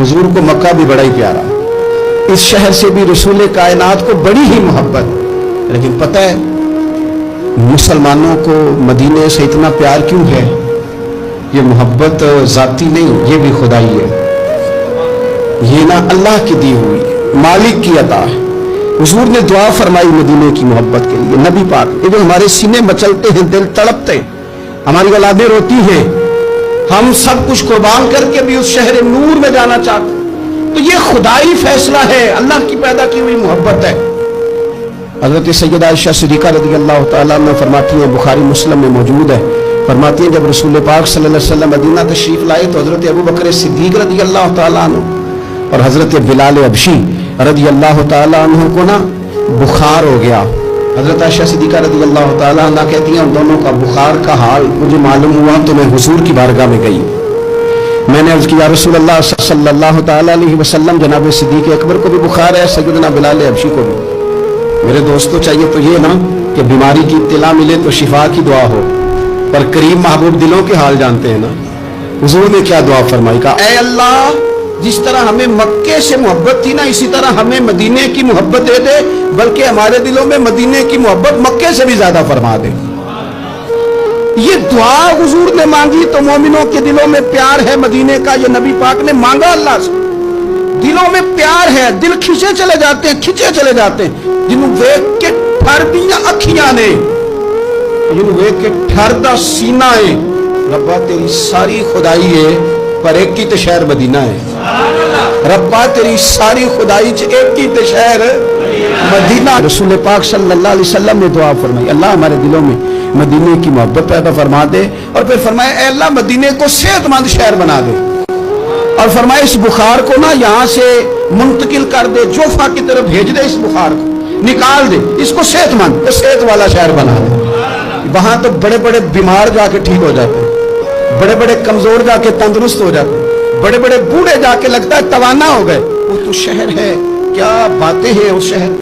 हुजूर को मक्का भी बड़ा ही प्यारा, इस शहर से भी रसूल कायनात को बड़ी ही मोहब्बत। लेकिन पता है मुसलमानों को मदीने से इतना प्यार क्यों है? ये मोहब्बत जाती नहीं, ये भी खुदाई है। ये ना अल्लाह की दी हुई, मालिक की अता है। हुजूर ने दुआ फरमाई मदीने की मोहब्बत के लिए। नबी पाक ये जो हमारे सीने मचलते हैं, दिल तड़पते हैं, हमारी औलादें रोती हैं, हम सब कुछ कुर्बान करके भी उस शहर नूर में जाना चाहते हैं, तो ये खुदाई फैसला है, अल्लाह की पैदा की हुई मोहब्बत है। हजरत सैयदा आयशा सिद्दीक़ा रज़ियल्लाहु तआला अन्हा फरमाती हैं, बुखारी मुस्लिम में मौजूद है, फरमाती हैं जब रसूल पाक सल्लल्लाहु अलैहि वसल्लम मदीना तशरीफ लाए तो हजरत अबू बकर सिद्दीक़ रज़ियल्लाहु तआला अन्हु और हजरत बिलाल अबशी रज़ियल्लाहु तआला अन्हु को ना बुखार हो गया। हजरत आयशा सिद्दीक़ा रज़ियल्लाहु तआला अन्हा कहती हैं उन दोनों का बुखार का हाल मुझे मालूम हुआ तो मैं हुजूर की बारगाह में गई। मैंने अर्ज़ किया रसूल अल्लाह सल्लल्लाहु तआला अलैहि वसल्लम जनाब सिद्दीक़ अकबर को भी बुखार है, सैयदना बिलाल अबशी को भी। मेरे दोस्तों चाहिए तो ये ना कि बीमारी की इत्तिला मिले तो शिफा की दुआ हो, पर करीम महबूब दिलों के हाल जानते हैं ना। हुजूर ने क्या दुआ फरमाई, कहा ऐ अल्लाह जिस तरह हमें मक्के से मोहब्बत थी ना, इसी तरह हमें मदीने की मोहब्बत दे दे, बल्कि हमारे दिलों में मदीने की मोहब्बत मक्के से भी ज्यादा फरमा दे। ये दुआ हुजूर ने मांगी तो मोमिनों के दिलों में प्यार है मदीने का, ये नबी पाक ने मांगा अल्लाह से। दिलों में प्यार है, दिल खिंचे चले जाते हैं, खिंचे चले जाते हैं। जिन्हों वेख के ठर दियां अखियां ने, जिन्हों वेख के ठर दा सीना है, रब्बा तेरी सारी खुदाई है पर एक ही तो शहर मदीना है। रब्बा तेरी सारी खुदाई च एक ही तो शहर मदीना। रसूल पाक सल्लल्लाहु अलैहि वसल्लम ने दुआ फरमाई, अल्लाह हमारे दिलों में मदीने की मोहब्बत पैदा फरमा दे, और फिर फरमाया ऐ अल्लाह मदीने को सेहतमंद शहर बना दे, और फरमाया इस बुखार को ना यहाँ से मुंतकिल कर दे, जोफा की तरफ भेज दे, इस बुखार को निकाल दे, इसको सेहतमंद सेहत वाला शहर बना दे। वहां तो बड़े बड़े बीमार जाके ठीक हो जाते हैं, बड़े बड़े कमजोर जाके तंदुरुस्त हो जाते हैं, बड़े बड़े बूढ़े जाके लगता है तवाना हो गए। वो तो शहर है, क्या बातें हैं उस शहर।